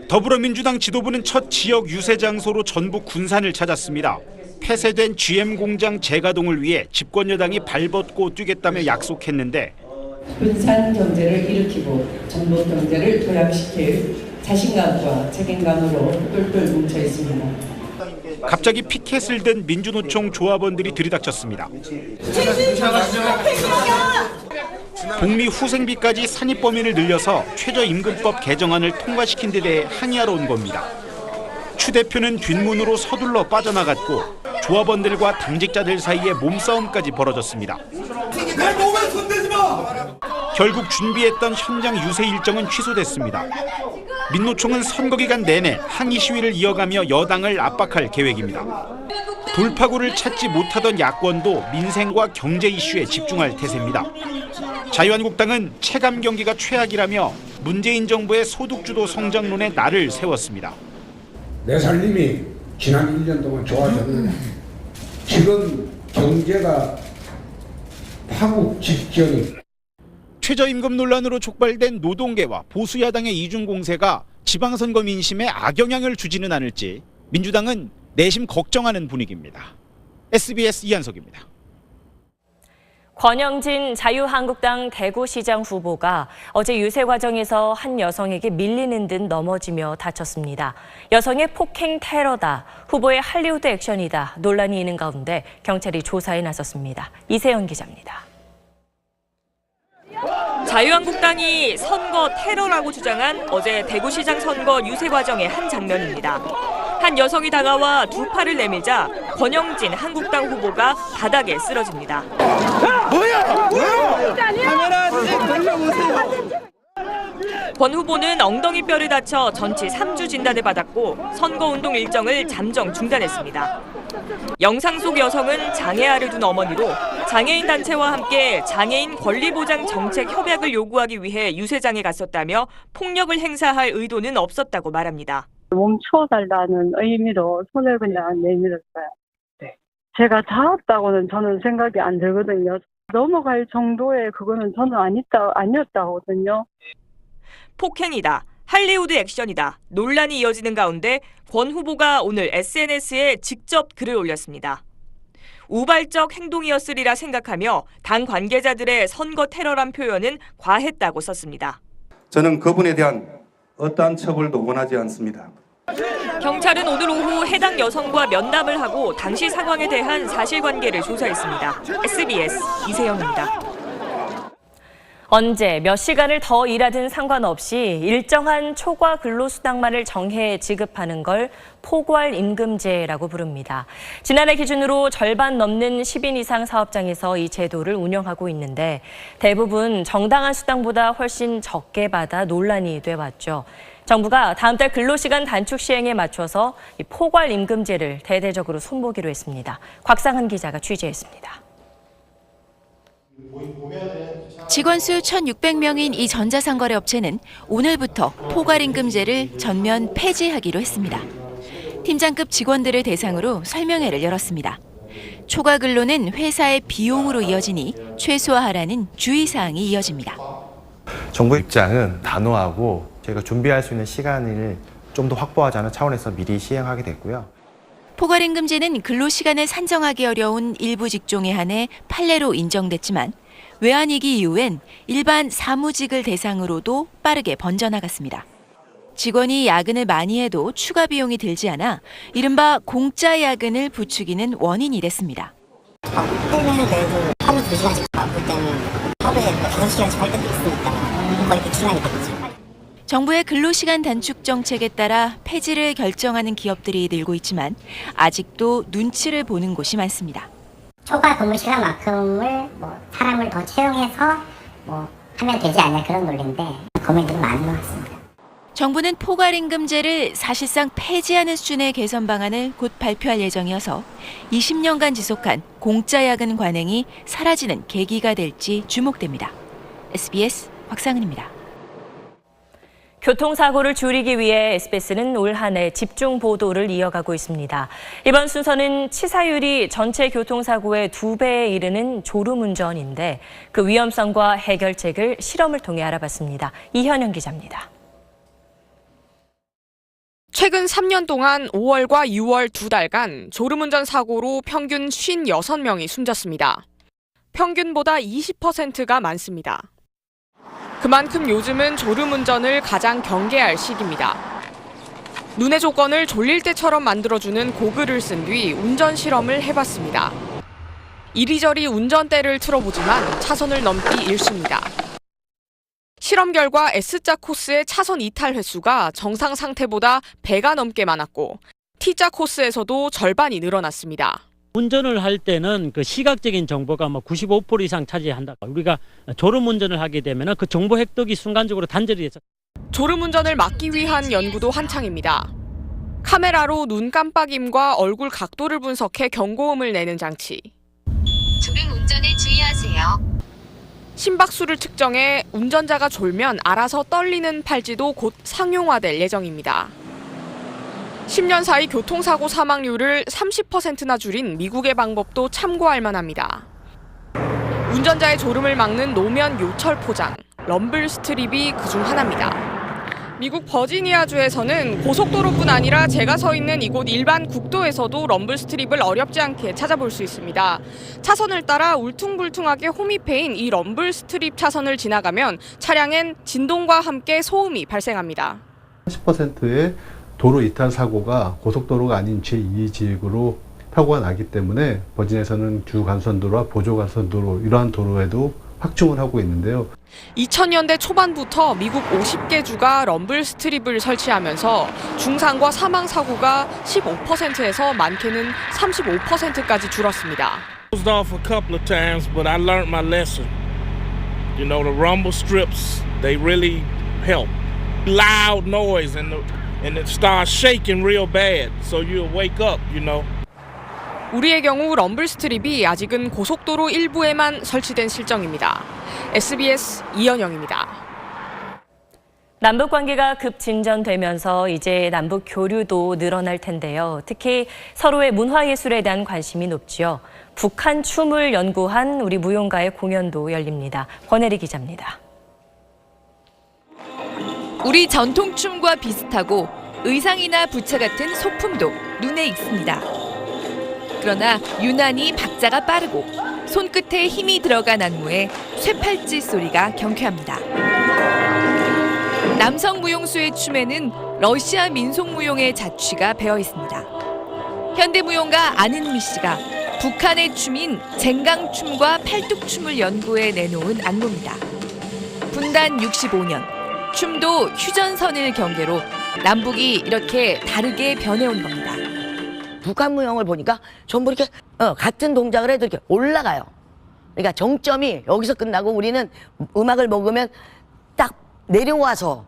더불어민주당 지도부는 첫 지역 유세 장소로 전북 군산을 찾았습니다. 폐쇄된 GM 공장 재가동을 위해 집권 여당이 발벗고 뛰겠다며 약속했는데 군산 경제를 일으키고 전북 경제를 도약시킬 자신감과 책임감으로 똘똘 뭉쳐 있습니다. 갑자기 피켓을 든 민주노총 조합원들이 들이닥쳤습니다. 복리 후생비까지 산입 범위를 늘려서 최저임금법 개정안을 통과시킨 데 대해 항의하러 온 겁니다. 추 대표는 뒷문으로 서둘러 빠져나갔고 조합원들과 당직자들 사이에 몸싸움까지 벌어졌습니다. 결국 준비했던 현장 유세 일정은 취소됐습니다. 민노총은 선거 기간 내내 항의 시위를 이어가며 여당을 압박할 계획입니다. 돌파구를 찾지 못하던 야권도 민생과 경제 이슈에 집중할 태세입니다. 자유한국당은 체감 경기가 최악이라며 문재인 정부의 소득주도 성장론에 날을 세웠습니다. 내 살림이 지난 1년 동안 좋아졌는데 지금 경제가 파국 직전이. 최저임금 논란으로 촉발된 노동계와 보수야당의 이중 공세가 지방선거 민심에 악영향을 주지는 않을지 민주당은 내심 걱정하는 분위기입니다. SBS 이한석입니다. 권영진 자유한국당 대구시장 후보가 어제 유세 과정에서 한 여성에게 밀리는 듯 넘어지며 다쳤습니다. 여성의 폭행 테러다, 후보의 할리우드 액션이다 논란이 있는 가운데 경찰이 조사에 나섰습니다. 이세영 기자입니다. 자유한국당이 선거 테러라고 주장한 어제 대구시장 선거 유세 과정의 한 장면입니다. 한 여성이 다가와 두 팔을 내밀자 권영진 한국당 후보가 바닥에 쓰러집니다. 뭐야? 카메라 돌려보세요. 권 후보는 엉덩이 뼈를 다쳐 전치 3주 진단을 받았고 선거운동 일정을 잠정 중단했습니다. 영상 속 여성은 장애아를 둔 어머니로 장애인 단체와 함께 장애인 권리보장 정책 협약을 요구하기 위해 유세장에 갔었다며 폭력을 행사할 의도는 없었다고 말합니다. 멈춰달라는 의미로 손을 그냥 내밀었어요. 네. 제가 닿았다고는 저는 생각이 안 들거든요. 넘어갈 정도의 그거는 저는 아니었다고 하거든요. 폭행이다, 할리우드 액션이다 논란이 이어지는 가운데 권 후보가 오늘 SNS에 직접 글을 올렸습니다. 우발적 행동이었으리라 생각하며 당 관계자들의 선거 테러란 표현은 과했다고 썼습니다. 저는 그분에 대한 어떠한 처벌도 원하지 않습니다. 경찰은 오늘 오후 해당 여성과 면담을 하고 당시 상황에 대한 사실관계를 조사했습니다. SBS 이세영입니다. 언제 몇 시간을 더 일하든 상관없이 일정한 초과 근로수당만을 정해 지급하는 걸 포괄임금제라고 부릅니다. 지난해 기준으로 절반 넘는 10인 이상 사업장에서 이 제도를 운영하고 있는데 대부분 정당한 수당보다 훨씬 적게 받아 논란이 돼왔죠. 정부가 다음 달 근로시간 단축 시행에 맞춰서 이 포괄임금제를 대대적으로 손보기로 했습니다. 곽상은 기자가 취재했습니다. 직원 수 1,600명인 이 전자상거래 업체는 오늘부터 포괄임금제를 전면 폐지하기로 했습니다. 팀장급 직원들을 대상으로 설명회를 열었습니다. 초과 근로는 회사의 비용으로 이어지니 최소화하라는 주의사항이 이어집니다. 정부 입장은 단호하고 저희가 준비할 수 있는 시간을 좀 더 확보하자는 차원에서 미리 시행하게 됐고요. 포괄임금제는 근로시간을 산정하기 어려운 일부 직종에 한해 판례로 인정됐지만 외환위기 이후엔 일반 사무직을 대상으로도 빠르게 번져나갔습니다. 직원이 야근을 많이 해도 추가 비용이 들지 않아 이른바 공짜 야근을 부추기는 원인이 됐습니다. 바쁠 때는 그래도 하루 2시간씩 바쁠 때는 하루에 5시간씩 할 때도 있으니까 거의 100시간이 되겠죠. 정부의 근로시간 단축 정책에 따라 폐지를 결정하는 기업들이 늘고 있지만 아직도 눈치를 보는 곳이 많습니다. 초과 근무 시간만큼을 사람을 더 채용해서 하면 되지 않냐 그런 논리인데 고민들이 많은 것 같습니다. 정부는 포괄임금제를 사실상 폐지하는 수준의 개선 방안을 곧 발표할 예정이어서 20년간 지속한 공짜 야근 관행이 사라지는 계기가 될지 주목됩니다. SBS 곽상은입니다. 교통사고를 줄이기 위해 SBS는 올 한 해 집중 보도를 이어가고 있습니다. 이번 순서는 치사율이 전체 교통사고의 2배에 이르는 졸음운전인데 그 위험성과 해결책을 실험을 통해 알아봤습니다. 이현영 기자입니다. 최근 3년 동안 5월과 6월 2달간 졸음운전 사고로 평균 56명이 숨졌습니다. 평균보다 20%가 많습니다. 그만큼 요즘은 졸음운전을 가장 경계할 시기입니다. 눈의 조건을 졸릴 때처럼 만들어주는 고글을 쓴 뒤 운전 실험을 해봤습니다. 이리저리 운전대를 틀어보지만 차선을 넘기 일쑤입니다. 실험 결과 S자 코스의 차선 이탈 횟수가 정상 상태보다 배가 넘게 많았고 T자 코스에서도 절반이 늘어났습니다. 운전을 할 때는 그 시각적인 정보가 95% 이상 차지한다. 우리가 졸음운전을 하게 되면 그 정보 획득이 순간적으로 단절이 돼서 졸음운전을 막기 위한 연구도 한창입니다. 카메라로 눈 깜빡임과 얼굴 각도를 분석해 경고음을 내는 장치. 졸음운전에 주의하세요. 심박수를 측정해 운전자가 졸면 알아서 떨리는 팔찌도 곧 상용화될 예정입니다. 10년 사이 교통사고 사망률을 30%나 줄인 미국의 방법도 참고할 만합니다. 운전자의 졸음을 막는 노면 요철 포장, 럼블 스트립이 그중 하나입니다. 미국 버지니아주에서는 고속도로뿐 아니라 제가 서 있는 이곳 일반 국도에서도 럼블 스트립을 어렵지 않게 찾아볼 수 있습니다. 차선을 따라 울퉁불퉁하게 홈입해인 이 럼블 스트립 차선을 지나가면 차량엔 진동과 함께 소음이 발생합니다. 10%의 도로 이탈 사고가 고속도로가 아닌 제2지역으로 사고가 나기 때문에 버진에서는 주간선도로와 보조간선도로 이러한 도로에도 확충을 하고 있는데요. 2000년대 초반부터 미국 50개 주가 럼블 스트립을 설치하면서 중상과 사망 사고가 15%에서 많게는 35%까지 줄었습니다. Closed off a couple of times, but I learned my lesson. You know, the rumble strips, they really help. Loud noise and it starts shaking real bad, so you'll wake up, you know. 우리의 경우 럼블 스트립이 아직은 고속도로 일부에만 설치된 실정입니다. SBS 이현영입니다. 남북 관계가 급진전되면서 이제 남북 교류도 늘어날 텐데요. 특히 서로의 문화예술에 대한 관심이 높지요. 북한 춤을 연구한 우리 무용가의 공연도 열립니다. 권혜리 기자입니다. 우리 전통춤과 비슷하고 의상이나 부채 같은 소품도 눈에 익습니다. 그러나 유난히 박자가 빠르고 손끝에 힘이 들어간 안무에 쇠팔찌 소리가 경쾌합니다. 남성 무용수의 춤에는 러시아 민속 무용의 자취가 배어 있습니다. 현대무용가 안은미 씨가 북한의 춤인 쟁강춤과 팔뚝춤을 연구해 내놓은 안무입니다. 분단 65년, 춤도 휴전선을 경계로 남북이 이렇게 다르게 변해온 겁니다. 북한 무용을 보니까 전부 이렇게 같은 동작을 해도 이렇게 올라가요. 그러니까 정점이 여기서 끝나고 우리는 음악을 먹으면 딱 내려와서.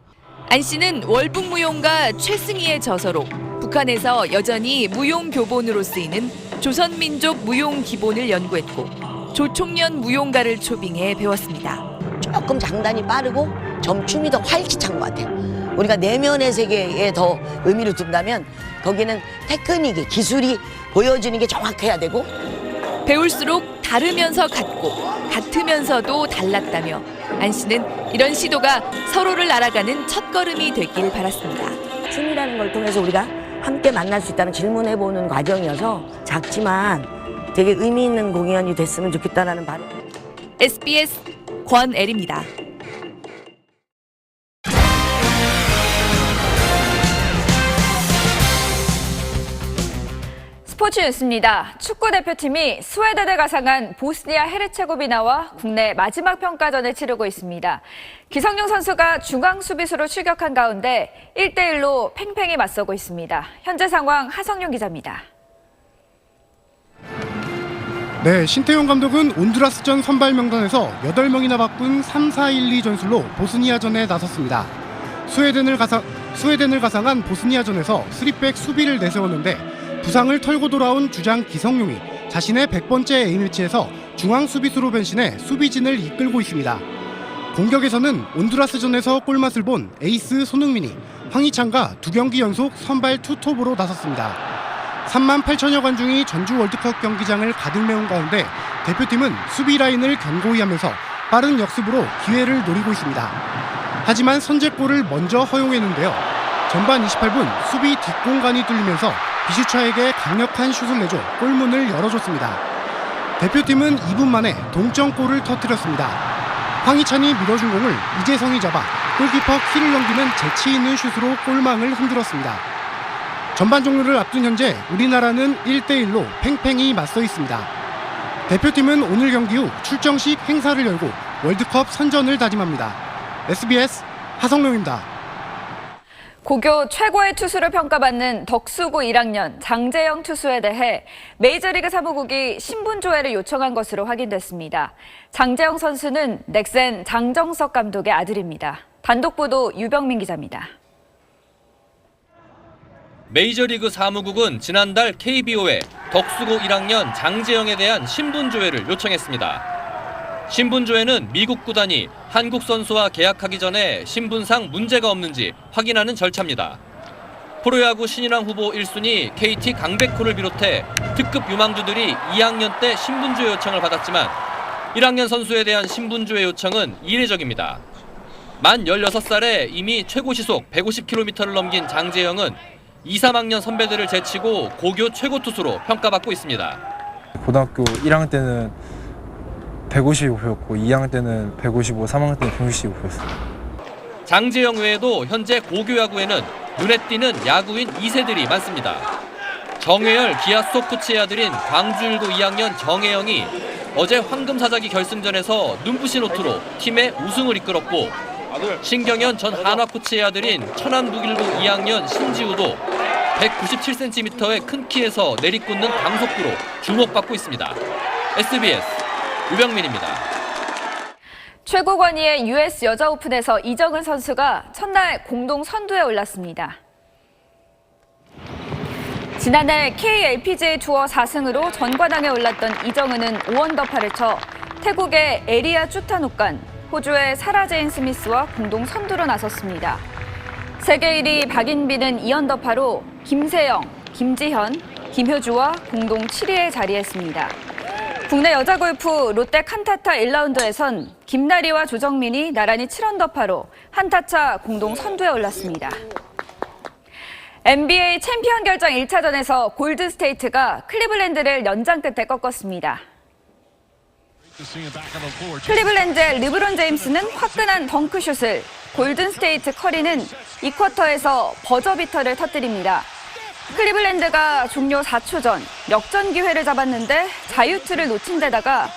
안 씨는 월북 무용가 최승희의 저서로 북한에서 여전히 무용 교본으로 쓰이는 조선민족 무용 기본을 연구했고 조총련 무용가를 초빙해 배웠습니다. 조금 장단이 빠르고 점춤이 더 활기찬 것 같아요. 우리가 내면의 세계에 더 의미를 둔다면 거기는 테크닉이, 기술이 보여지는 게 정확해야 되고 배울수록 다르면서 같고 같으면서도 달랐다며 안 씨는 이런 시도가 서로를 알아가는 첫걸음이 되길 바랐습니다. 춤이라는 걸 통해서 우리가 함께 만날 수 있다는 질문해보는 과정이어서 작지만 되게 의미 있는 공연이 됐으면 좋겠다는 바람. SBS 권애리입니다. 스포츠 뉴스입니다. 축구 대표팀이 스웨덴을 가상한 보스니아 헤르체고비나와 국내 마지막 평가전을 치르고 있습니다. 기성용 선수가 중앙 수비수로 출격한 가운데 1대1로 팽팽히 맞서고 있습니다. 현재 상황 하성룡 기자입니다. 네, 신태용 감독은 온두라스전 선발 명단에서 8명이나 바꾼 3-4-1-2 전술로 보스니아전에 나섰습니다. 스웨덴을 가상한 보스니아전에서 3백 수비를 내세웠는데 부상을 털고 돌아온 주장 기성용이 자신의 100번째 A매치에서 중앙 수비수로 변신해 수비진을 이끌고 있습니다. 공격에서는 온두라스전에서 골맛을 본 에이스 손흥민이 황희찬과 2경기 연속 선발 투톱으로 나섰습니다. 3만 8천여 관중이 전주 월드컵 경기장을 가득 메운 가운데 대표팀은 수비 라인을 견고히 하면서 빠른 역습으로 기회를 노리고 있습니다. 하지만 선제골을 먼저 허용했는데요. 전반 28분 수비 뒷공간이 뚫리면서 비슈차에게 강력한 슛을 내줘 골문을 열어줬습니다. 대표팀은 2분 만에 동점골을 터뜨렸습니다. 황희찬이 밀어준 공을 이재성이 잡아 골키퍼 키를 넘기는 재치 있는 슛으로 골망을 흔들었습니다. 전반 종료를 앞둔 현재 우리나라는 1대1로 팽팽히 맞서 있습니다. 대표팀은 오늘 경기 후 출정식 행사를 열고 월드컵 선전을 다짐합니다. SBS 하성룡입니다. 고교 최고의 투수를 평가받는 덕수고 1학년 장재영 투수에 대해 메이저리그 사무국이 신분조회를 요청한 것으로 확인됐습니다. 장재영 선수는 넥센 장정석 감독의 아들입니다. 단독 보도 유병민 기자입니다. 메이저리그 사무국은 지난달 KBO에 덕수고 1학년 장재영에 대한 신분조회를 요청했습니다. 신분조회는 미국 구단이 한국 선수와 계약하기 전에 신분상 문제가 없는지 확인하는 절차입니다. 프로야구 신인왕 후보 1순위 KT 강백호를 비롯해 특급 유망주들이 2학년 때 신분조회 요청을 받았지만 1학년 선수에 대한 신분조회 요청은 이례적입니다. 만 16살에 이미 최고 시속 150km를 넘긴 장재영은 2, 3학년 선배들을 제치고 고교 최고 투수로 평가받고 있습니다. 고등학교 1학년 때는 155표였고 2학년 때는 155, 3학년 때는 165표였어요. 장재영 외에도 현재 고교 야구에는 눈에 띄는 야구인 2세들이 많습니다. 정혜열 기아 수석 코치의 아들인 광주일고 2학년 정혜영이 어제 황금사자기 결승전에서 눈부신 호투로 팀의 우승을 이끌었고 신경현 전 한화 코치의 아들인 천안 북일고 2학년 신지우도 197cm의 큰 키에서 내리꽂는 강속구로 주목받고 있습니다. SBS 유병민입니다. 최고 권위의 US 여자 오픈에서 이정은 선수가 첫날 공동 선두에 올랐습니다. 지난해 KLPGA 투어 4승으로 전과당에 올랐던 이정은은 5언더파를 쳐 태국의 에리아 쭈타누간, 호주의 사라 제인 스미스와 공동 선두로 나섰습니다. 세계 1위 박인비는 2언더파로 김세영, 김지현, 김효주와 공동 7위에 자리했습니다. 국내 여자 골프 롯데 칸타타 1라운드에선 김나리와 조정민이 나란히 7언더파로 한타차 공동 선두에 올랐습니다. NBA 챔피언 결정 1차전에서 골든스테이트가 클리블랜드를 연장 끝에 꺾었습니다. 클리블랜드의 르브론 제임스는 화끈한 덩크슛을, 골든스테이트 커리는 2쿼터에서 버저비터를 터뜨립니다. 클리블랜드가 종료 4초 전 역전 기회를 잡았는데 자유투를 놓친 데다가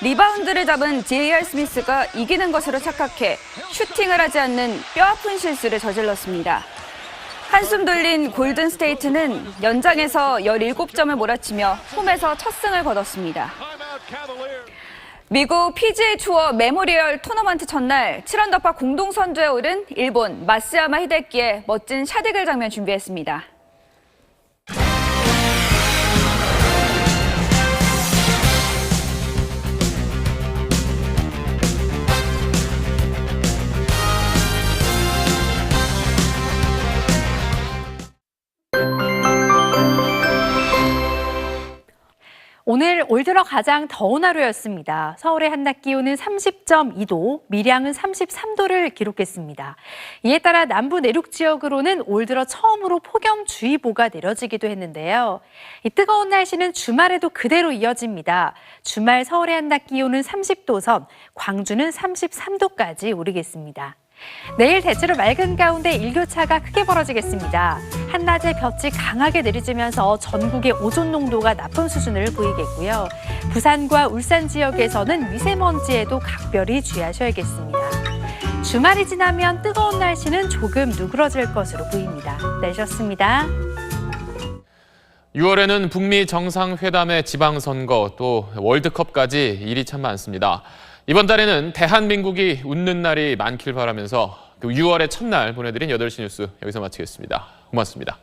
리바운드를 잡은 J.R. 스미스가 이기는 것으로 착각해 슈팅을 하지 않는 뼈아픈 실수를 저질렀습니다. 한숨 돌린 골든 스테이트는 연장에서 17점을 몰아치며 홈에서 첫 승을 거뒀습니다. 미국 PGA 투어 메모리얼 토너먼트 첫날 7언더파 공동 선두에 오른 일본 마쓰야마 히데키의 멋진 샷이글 장면 준비했습니다. 오늘 올 들어 가장 더운 하루였습니다. 서울의 한낮 기온은 30.2도, 밀양은 33도를 기록했습니다. 이에 따라 남부 내륙 지역으로는 올 들어 처음으로 폭염주의보가 내려지기도 했는데요. 이 뜨거운 날씨는 주말에도 그대로 이어집니다. 주말 서울의 한낮 기온은 30도 선, 광주는 33도까지 오르겠습니다. 내일 대체로 맑은 가운데 일교차가 크게 벌어지겠습니다. 한낮에 볕이 강하게 내리쬐면서 전국의 오존 농도가 나쁨 수준을 보이겠고요. 부산과 울산 지역에서는 미세먼지에도 각별히 주의하셔야겠습니다. 주말이 지나면 뜨거운 날씨는 조금 누그러질 것으로 보입니다. 날씨였습니다. 6월에는 북미 정상회담의 지방선거 또 월드컵까지 일이 참 많습니다. 이번 달에는 대한민국이 웃는 날이 많길 바라면서 6월의 첫날 보내드린 8시 뉴스 여기서 마치겠습니다. 고맙습니다.